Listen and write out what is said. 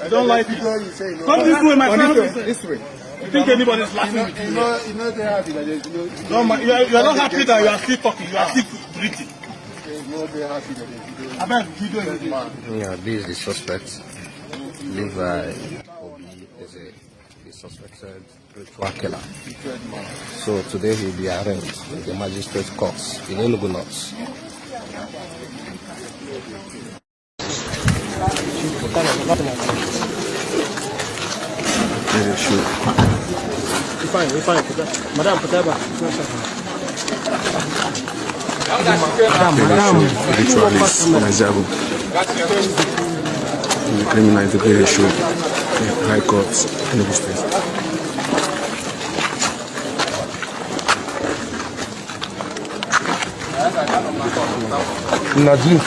You don't like it. Come this way, my friend. This way. You think anybody's laughing with you? You know they're happy that you are not happy that you are still talking. You are still breathing. Yeah, this is the suspect. Levi Obi is the suspected ritual killer. So today he'll be arraigned in the magistrate courts in Enugu North. Fine. Madam, Ritualist Nazabu. The criminal integrity show. High Court, Enugu State. Nadine